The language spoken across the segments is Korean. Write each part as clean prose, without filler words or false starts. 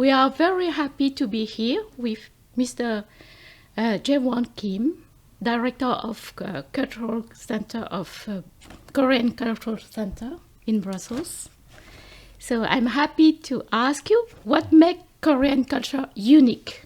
We are very happy to be here with Mr. Jae-won Kim, Director of Cultural Center of Korean Cultural Center in Brussels. So I'm happy to ask you what makes Korean culture unique.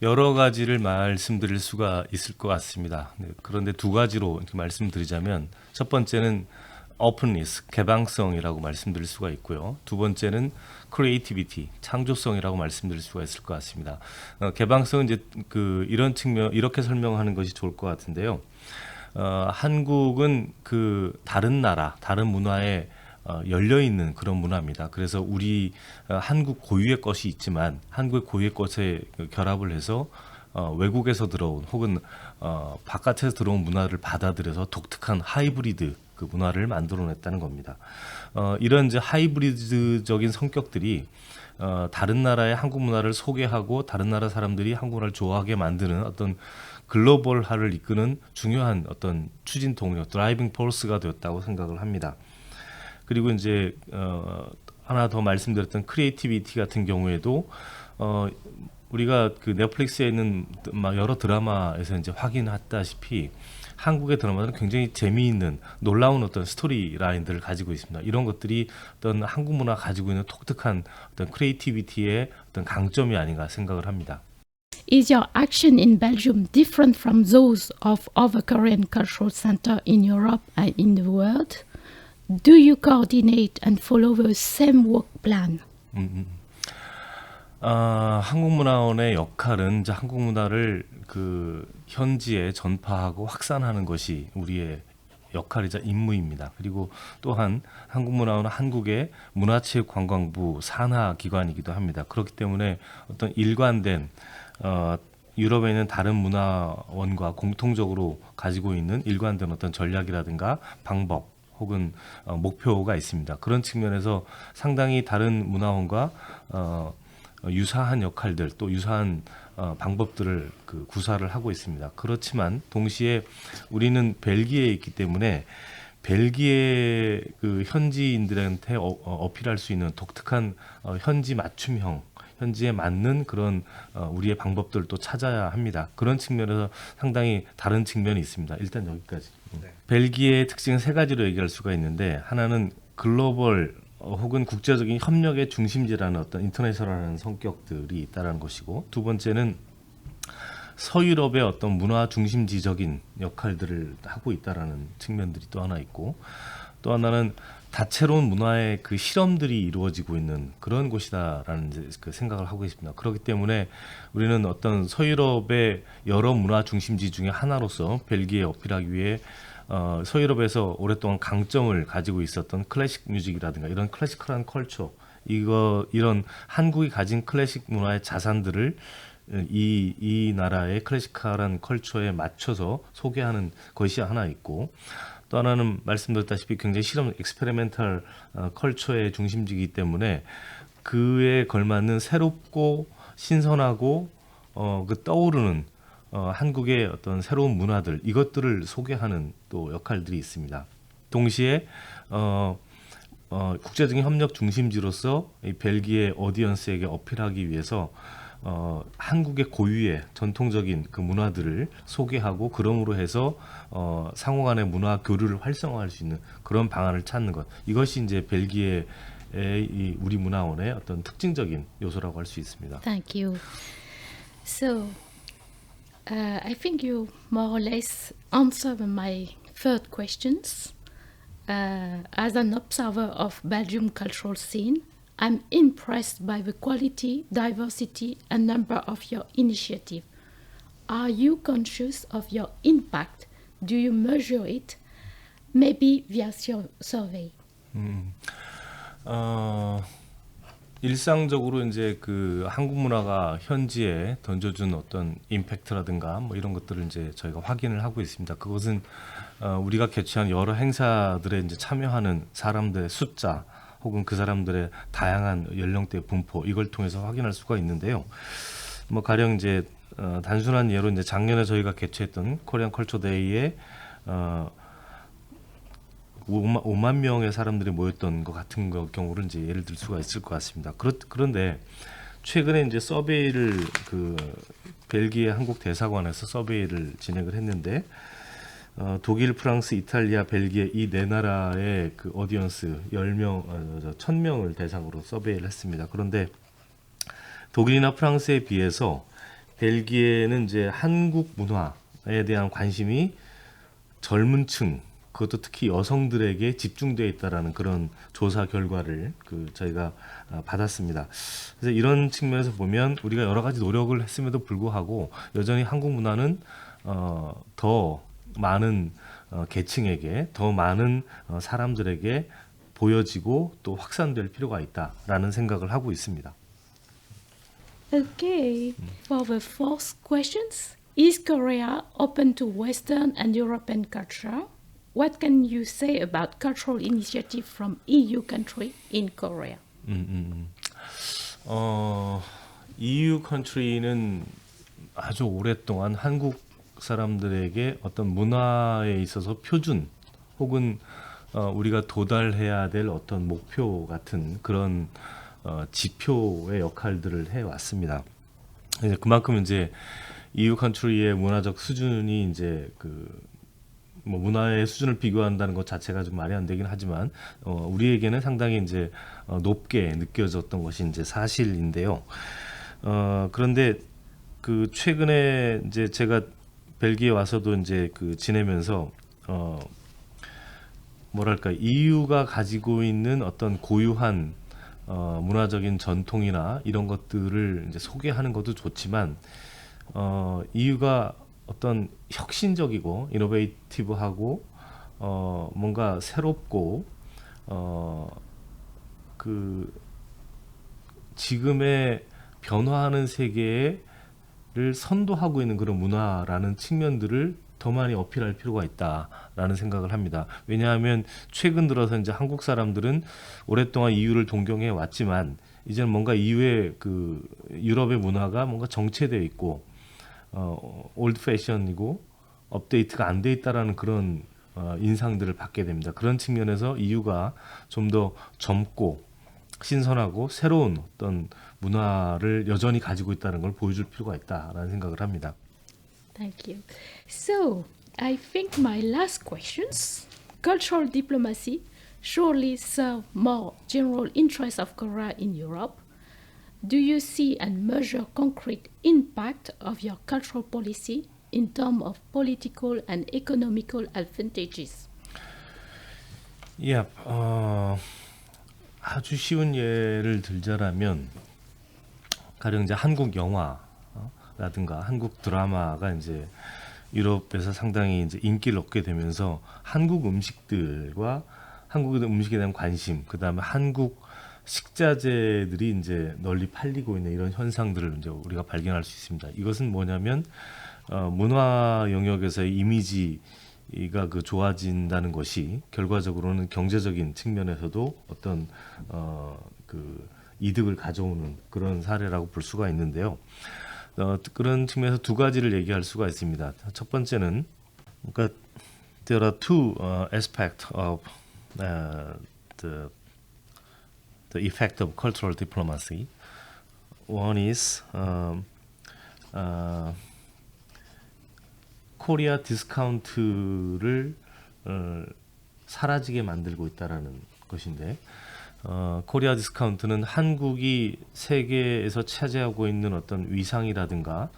여러 가지를 말씀드릴 수가 있을 것 같습니다. 네, 그런데 두 가지로 이렇게 말씀드리자면 첫 번째는 openness, 개방성이라고 말씀드릴 수가 있고요. 두 번째는 creativity, 창조성이라고 말씀드릴 수가 있을 것 같습니다. 개방성은 이제 이런 측면 이렇게 설명하는 것이 좋을 것 같은데요. 한국은 다른 나라, 다른 문화에 열려 있는 그런 문화입니다. 그래서 우리 한국 고유의 것이 있지만 한국 고유의 것에 결합을 해서 외국에서 들어온 혹은 바깥에서 들어온 문화를 받아들여서 독특한 하이브리드 그 문화를 만들어냈다는 겁니다. 이런 이제 하이브리드적인 성격들이 다른 나라의 한국 문화를 소개하고 다른 나라 사람들이 한국 문화를 좋아하게 만드는 어떤 글로벌화를 이끄는 중요한 어떤 추진 동력, 드라이빙 포스가 되었다고 생각을 합니다. 그리고 이제 하나 더 말씀드렸던 크리에이티비티 같은 경우에도 우리가 넷플릭스에 있는 여러 드라마에서 이제 확인했다시피 한국의 드라마는 굉장히 재미있는 놀라운 어떤 스토리 라인들을 가지고 있습니다. 이런 것들이 어떤 한국 문화가 가지고 있는 독특한 어떤 크리에이티비티의 어떤 강점이 아닌가 생각을 합니다. Is your action in Belgium different from those of other Korean cultural center in Europe and in the world? Do you coordinate and follow the same work plan? 한국문화원의 역할은 이제 한국 문화를 현지에 전파하고 확산하는 것이 우리의 역할이자 임무입니다. 그리고 또한 한국문화원은 한국의 문화체육관광부 산하 기관이기도 합니다. 그렇기 때문에 어떤 일관된 유럽에 있는 다른 문화원과 공통적으로 가지고 있는 일관된 어떤 전략이라든가 방법 혹은 목표가 있습니다. 그런 측면에서 상당히 다른 문화원과 유사한 역할들 또 유사한 방법들을 구사를 하고 있습니다. 그렇지만 동시에 우리는 벨기에에 있기 때문에 벨기에 현지인들한테 어필할 수 있는 독특한 현지 맞춤형 현지에 맞는 그런 우리의 방법들을 또 찾아야 합니다. 그런 측면에서 상당히 다른 측면이 있습니다. 일단 여기까지. 네. 벨기에의 특징은 세 가지로 얘기할 수가 있는데 하나는 글로벌 혹은 국제적인 협력의 중심지라는 어떤 인터내셔널한 성격들이 있다는 것이고 두 번째는 서유럽의 어떤 문화 중심지적인 역할들을 하고 있다는 측면들이 또 하나 있고 또 하나는 다채로운 문화의 실험들이 이루어지고 있는 그런 곳이다라는 생각을 하고 있습니다. 그렇기 때문에 우리는 어떤 서유럽의 여러 문화 중심지 중에 하나로서 벨기에에 어필하기 위해 서유럽에서 오랫동안 강점을 가지고 있었던 클래식 뮤직이라든가 이런 클래시컬한 컬처 이런 한국이 가진 클래식 문화의 자산들을 이 나라의 클래시컬한 컬처에 맞춰서 소개하는 것이 하나 있고 또 하나는 말씀드렸다시피 굉장히 실험 익스페리멘탈 컬처의 중심지이기 때문에 그에 걸맞는 새롭고 신선하고 떠오르는 한국의 어떤 새로운 문화들 이것들을 소개하는 또 역할들이 있습니다. 동시에 국제적인 협력 중심지로서 이 벨기에 오디언스에게 어필하기 위해서 한국의 고유의 전통적인 문화들을 소개하고 그럼으로 해서 상호간의 문화 교류를 활성화할 수 있는 그런 방안을 찾는 것 이것이 이제 벨기에의 이 우리 문화원의 어떤 특징적인 요소라고 할 수 있습니다. Thank you. So, I think you more or less answered my third questions. As an observer of Belgium cultural scene, I'm impressed by the quality, diversity, and number of your initiatives. Are you conscious of your impact? Do you measure it? Maybe via your survey. 일상적으로 이제 한국 문화가 현지에 던져준 어떤 임팩트라든가 뭐 이런 것들을 이제 저희가 확인을 하고 있습니다. 그것은 우리가 개최한 여러 행사들에 이제 참여하는 사람들의 숫자 혹은 그 사람들의 다양한 연령대 분포 이걸 통해서 확인할 수가 있는데요. 뭐 가령 이제 단순한 예로 이제 작년에 저희가 개최했던 코리안 컬처 데이에 5만 명의 사람들이 모였던 것 같은 경우를 이제 예를 들 수가 있을 것 같습니다. 그런데 최근에 이제 서베이를 그 벨기에 한국 대사관에서 서베이를 진행을 했는데 독일, 프랑스, 이탈리아, 벨기에 이 네 나라의 그 오디언스 1000명을 대상으로 서베이를 했습니다. 그런데 독일이나 프랑스에 비해서 벨기에는 이제 한국 문화에 대한 관심이 젊은 층, 그것도 특히 여성들에게 집중되어 있다라는 그런 조사 결과를 저희가 받았습니다. 그래서 이런 측면에서 보면 우리가 여러 가지 노력을 했음에도 불구하고 여전히 한국 문화는 더 많은 계층에게, 더 많은 사람들에게 보여지고 또 확산될 필요가 있다라는 생각을 하고 있습니다. Okay, for the fourth questions, is Korea open to Western and European culture? What can you say about cultural initiative from EU country in Korea? EU 컨트리는 아주 오랫동안 한국 사람들에게 어떤 문화에 있어서 표준 혹은 우리가 도달해야 될 어떤 목표 같은 그런 지표의 역할들을 해왔습니다. 이제 그만큼 이제 EU 컨트리의 문화적 수준이 이제 뭐 문화의 수준을 비교한다는 것 자체가 좀 말이 안 되긴 하지만 우리에게는 상당히 이제 높게 느껴졌던 것이 이제 사실인데요. 그런데 최근에 이제 제가 벨기에 와서도 이제 지내면서 뭐랄까 EU가 가지고 있는 어떤 고유한 문화적인 전통이나 이런 것들을 이제 소개하는 것도 좋지만 EU가 어떤 혁신적이고 이노베이티브하고 뭔가 새롭고 지금의 변화하는 세계를 선도하고 있는 그런 문화라는 측면들을 더 많이 어필할 필요가 있다라는 생각을 합니다. 왜냐하면 최근 들어서 이제 한국 사람들은 오랫동안 EU를 동경해 왔지만 이제는 뭔가 EU의 유럽의 문화가 뭔가 정체되어 있고 올드 패션이고 업데이트가 안 돼 있다라는 그런 인상들을 받게 됩니다. 그런 측면에서 EU가 좀 더 젊고 신선하고 새로운 어떤 문화를 여전히 가지고 있다는 걸 보여줄 필요가 있다라는 생각을 합니다. Thank you. So, I think my last questions. Cultural diplomacy surely serve more general interests of Korea in Europe. Do you see and measure concrete impact of your cultural policy in terms of political and economical advantages? Yeah, 아주 쉬운 예를 들자라면 가령 이제 한국 영화라든가 한국 드라마가 이제 유럽에서 상당히 이제 인기를 얻게 되면서 한국 음식들과 한국 음식에 대한 관심, 그다음에 한국 식자재들이 이제 널리 팔리고 있는 이런 현상들을 이제 우리가 발견할 수 있습니다. 이것은 뭐냐면 문화 영역에서의 이미지가 좋아진다는 것이 결과적으로는 경제적인 측면에서도 어떤 이득을 가져오는 그런 사례라고 볼 수가 있는데요. 그런 측면에서 두 가지를 얘기할 수가 있습니다. 첫 번째는 그러니까 there are two aspects of the effect of cultural diplomacy. One is 코리아 디스카운트를 사라지게 만들고 있다라는 것인데 코리아 디스카운트는 한국이 세계에서 차지하고 있는 어떤 위상이라든가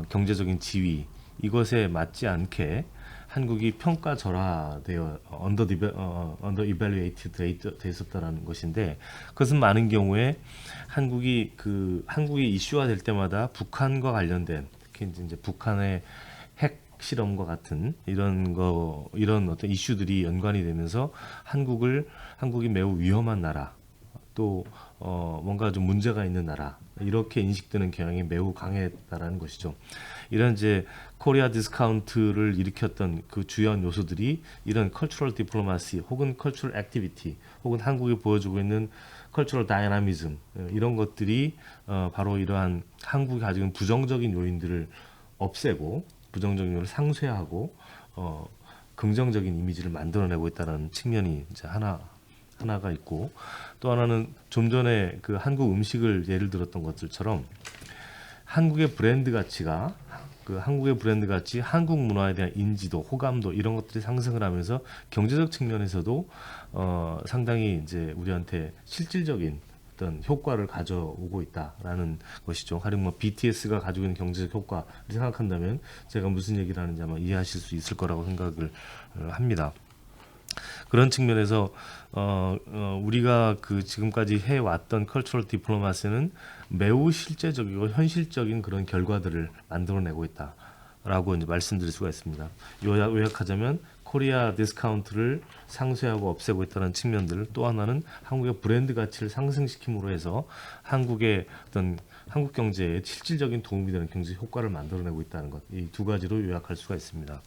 경제적인 지위 이것에 맞지 않게 한국이 평가절하되어 언더 이밸루에이트 돼 있었다라는 것인데 그것은 많은 경우에 한국이 이슈화될 때마다 북한과 관련된 특히 이제 북한의 핵 실험과 같은 이런 어떤 이슈들이 연관이 되면서 한국이 매우 위험한 나라 또 뭔가 좀 문제가 있는 나라 이렇게 인식되는 경향이 매우 강했다라는 것이죠. 이런 이제 코리아 디스카운트를 일으켰던 그 주요한 요소들이 이런 컬처럴 디플로마시 혹은 컬처럴 액티비티 혹은 한국이 보여주고 있는 컬처럴 다이나미즘 이런 것들이 바로 이러한 한국이 가지고 있는 부정적인 요인들을 없애고 부정적인 요인을 상쇄하고 긍정적인 이미지를 만들어내고 있다는 측면이 이제 하나가 있고, 또 하나는 좀 전에 그 한국 음식을 예를 들었던 것들처럼 한국의 브랜드 가치가 한국의 브랜드 가치, 한국 문화에 대한 인지도, 호감도 이런 것들이 상승을 하면서 경제적 측면에서도 상당히 이제 우리한테 실질적인 어떤 효과를 가져오고 있다라는 것이죠. 가령 뭐 BTS가 가지고 있는 경제적 효과를 생각한다면 제가 무슨 얘기를 하는지 아마 이해하실 수 있을 거라고 생각을 합니다. 그런 측면에서 우리가 그 지금까지 해왔던 컬처럴 디플로마시는 매우 실제적이고 현실적인 그런 결과들을 만들어내고 있다라고 이제 말씀드릴 수가 있습니다. 요약하자면 코리아 디스카운트를 상쇄하고 없애고 있다는 측면들, 또 하나는 한국의 브랜드 가치를 상승시킴으로 해서 한국의 어떤 한국 경제에 실질적인 도움이 되는 경제 효과를 만들어내고 있다는 것, 이 두 가지로 요약할 수가 있습니다.